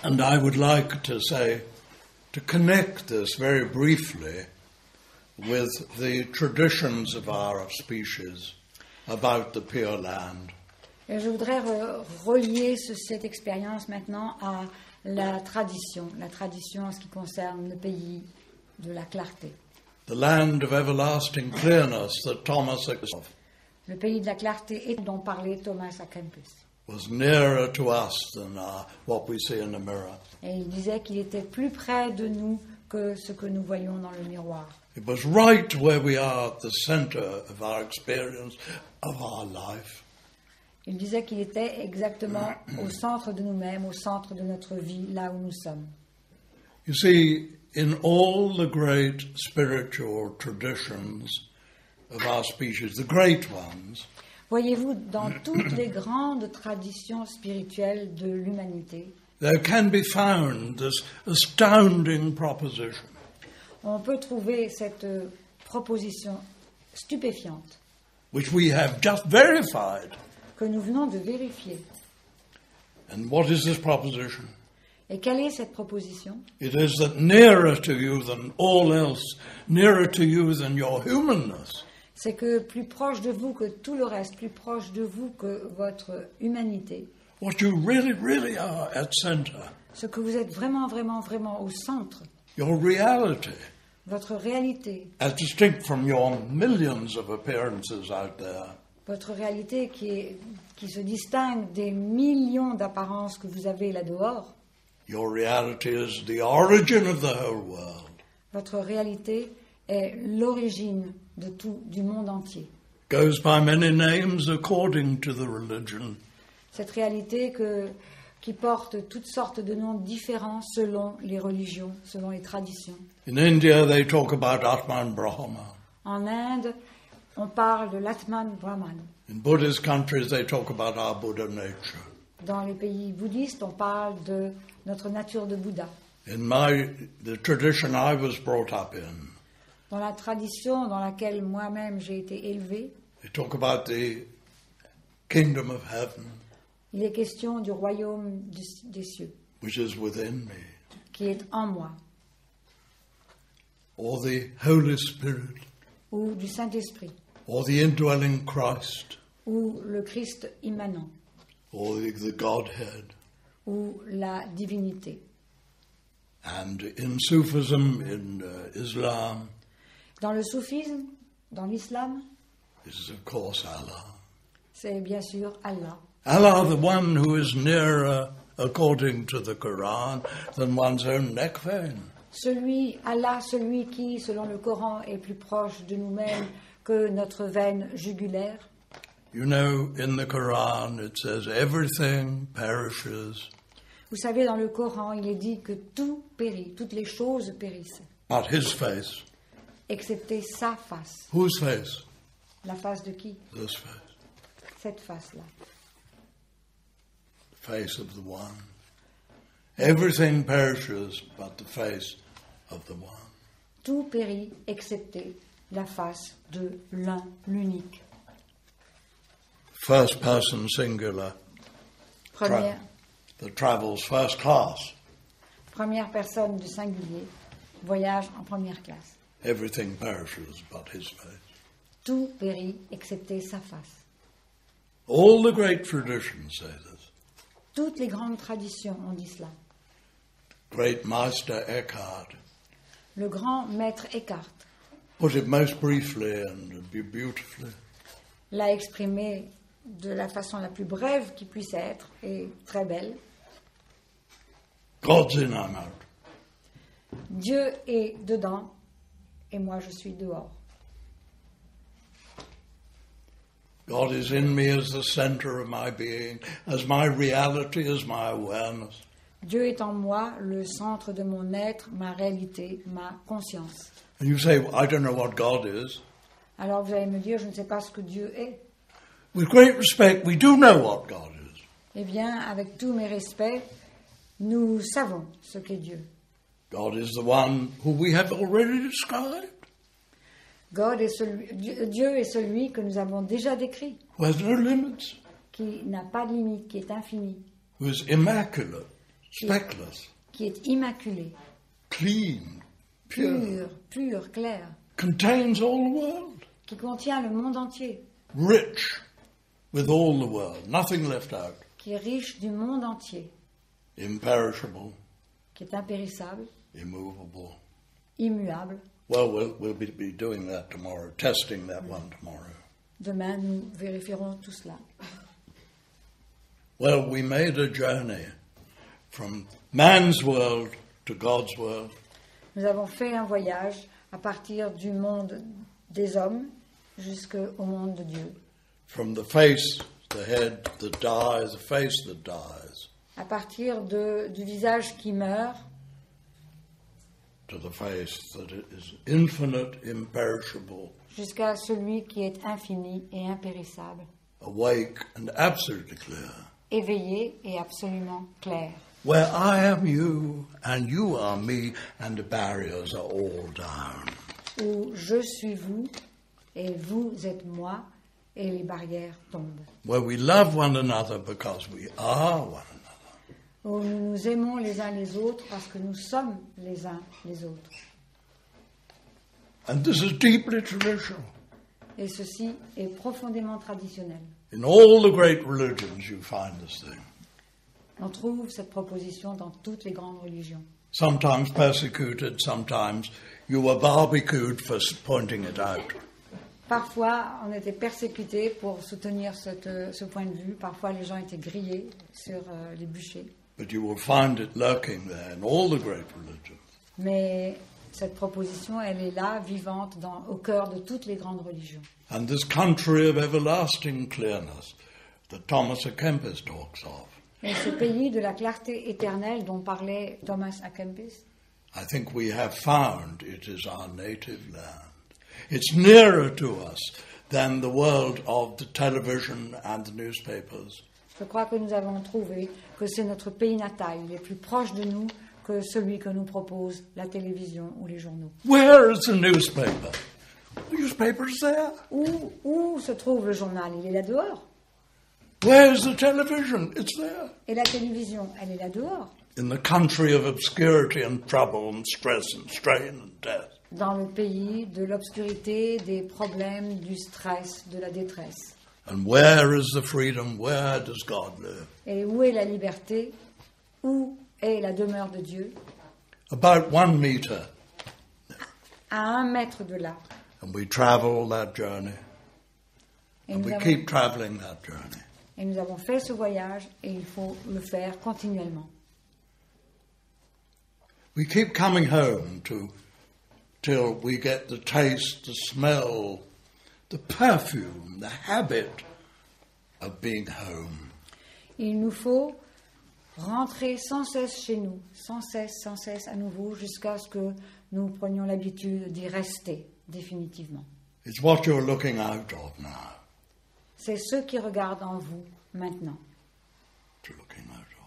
And I would like to say, to connect this very briefly with the traditions of our species about the Pure Land. Et je voudrais relier cette expérience maintenant à la tradition en ce qui concerne le pays de la clarté. The land of everlasting clearness that Thomas Aquinas Le pays de la clarté dont parlait Thomas à Kempis. was nearer to us than what we see in the mirror. Et il disait qu'il était plus près de nous que ce que nous voyons dans le miroir. It was right where we are at the center of our experience of our life. Il disait qu'il était exactement au centre de nous-mêmes, au centre de notre vie, là où nous sommes. You see, in all the great spiritual traditions of our species, the great ones, Voyez-vous, dans toutes les grandes traditions spirituelles de l'humanité, there can be found this astounding proposition. on peut trouver cette proposition stupéfiante Which we have just verified. que nous venons de vérifier. And what is this proposition? Et quelle est cette proposition? It is that nearer to you than all else, nearer to you than your humanness, C'est que plus proche de vous que tout le reste, plus proche de vous que votre humanité, what you really, really are at center, ce que vous êtes vraiment, vraiment, vraiment au centre, your reality, votre réalité, as distinct from your millions of appearances out there, votre réalité qui se distingue des millions d'apparences que vous avez là-dehors, your reality is the origin of the whole world. votre réalité est l'origine de tout, du monde entier. Goes by many names according to the religion. Cette réalité qui porte toutes sortes de noms différents selon les religions, selon les traditions. In India, they talk about Atman Brahma. En Inde, on parle de l'Atman Brahman. In Buddhist countries, they talk about our Buddha nature. Dans les pays bouddhistes, on parle de notre nature de Bouddha. In the tradition I was brought up in, Dans la tradition dans laquelle moi-même j'ai été élevé, they talk about the kingdom of heaven, il est question du royaume des cieux, which is within me, qui est en moi, or the Holy Spirit, ou du Saint-Esprit, or the indwelling Christ, ou le Christ immanent, or the Godhead. ou la divinité. And in Sufism, in Islam, Dans le soufisme, dans l'islam, it is of course Allah. c'est bien sûr Allah. Allah, the one who is nearer, according to the Quran, than one's own neck vein. Allah, celui qui, selon le Coran, est plus proche de nous-mêmes que notre veine jugulaire. You know, in the Quran, it says everything perishes, Vous savez, dans le Coran, il est dit que tout périt, toutes les choses périssent, but his face. excepté sa face. Whose face? La face de qui? This face. Cette face-là. The face of the one. Everything perishes but the face of the one. Tout périt, excepté la face de l'un, l'unique. First person singular. That travels first class. Première personne du singulier, voyage en première classe. Everything perishes but his face. Tout périt, excepté sa face. All the great traditions say this. Toutes les grandes traditions ont dit cela. Great Meister Eckhart Le grand maître Eckhart put it most briefly and beautifully. l'a exprimé de la façon la plus brève qui puisse être et très belle. God's in, I'm out. Dieu est dedans et moi je suis dehors. God is in me as the center of my being, as my reality, as my awareness. Dieu est en moi, le centre de mon être, ma réalité, ma conscience. And you say, I don't know what God is. Alors vous allez me dire, je ne sais pas ce que Dieu est. With great respect, we do know what God is. Eh bien, avec tous mes respects, nous savons ce qu'est Dieu. God is the one who we have already described. Dieu est celui que nous avons déjà décrit, Who has no limits. qui n'a pas de limite, qui est infini, Who is immaculate. speckless, qui est immaculé, clean, pure, pur, clair, contains all the world, qui contient le monde entier, rich with all the world, nothing left out, qui est riche du monde entier, imperishable, qui est impérissable, immovable. immuable. Well, we'll be doing that tomorrow, testing that one tomorrow. Demain, nous vérifierons tout cela. Well, we made a journey from man's world to God's world, Nous avons fait un voyage à partir du monde des hommes jusqu'au monde de Dieu. from the face, the head that dies, the face that dies, À partir du visage qui meurt to the face that is infinite, imperishable, jusqu'à celui qui est infini et impérissable, awake and absolutely clear, éveillé et absolument clair, where I am you and you are me and the barriers are all down. où je suis vous et vous êtes moi et les barrières tombent, Where we love one another because we are one another. où nous nous aimons les uns les autres parce que nous sommes les uns les autres. And this is deeply traditional. Et ceci est profondément traditionnel. In all the great religions you find this thing. On trouve cette proposition dans toutes les grandes religions. Sometimes persecuted, sometimes you were barbecued for pointing it out. Parfois, on était persécutés pour soutenir ce point de vue. Parfois, les gens étaient grillés sur les bûchers. But you will find it lurking there in all the great religions. Mais cette proposition, elle est là, vivante, au cœur de toutes les grandes religions. And this country of everlasting clearness that Thomas à Kempis talks of, Et ce pays de la clarté éternelle dont parlait Thomas à Kempis, I think we have found it is our native land. It's nearer to us than the world of the television and the newspapers. je crois que nous avons trouvé que c'est notre pays natal. Il est plus proche de nous que celui que nous propose la télévision ou les journaux. Where is the newspaper? The newspaper's there. Où se trouve le journal? Il est là dehors. Where is the television? It's there. Et la télévision, elle est là dehors. In the country of obscurity and trouble and stress and strain and death. Dans le pays de l'obscurité, des problèmes, du stress, de la détresse. And where is the freedom? Where does God live? Et où est la liberté? Où est la demeure de Dieu? About 1 meter. À 1 mètre de là. And we travel that journey. Et And nous, we avons, keep traveling that journey. et nous avons fait ce voyage et il faut le faire continuellement. We keep coming home till we get the taste, the smell, the perfume, the habit of being home. Il nous faut rentrer sans cesse chez nous, sans cesse à nouveau, jusqu'à ce que nous prenions l'habitude d'y rester définitivement. It's what you're looking out of now. C'est ceux qui regardent en vous maintenant. To looking out of.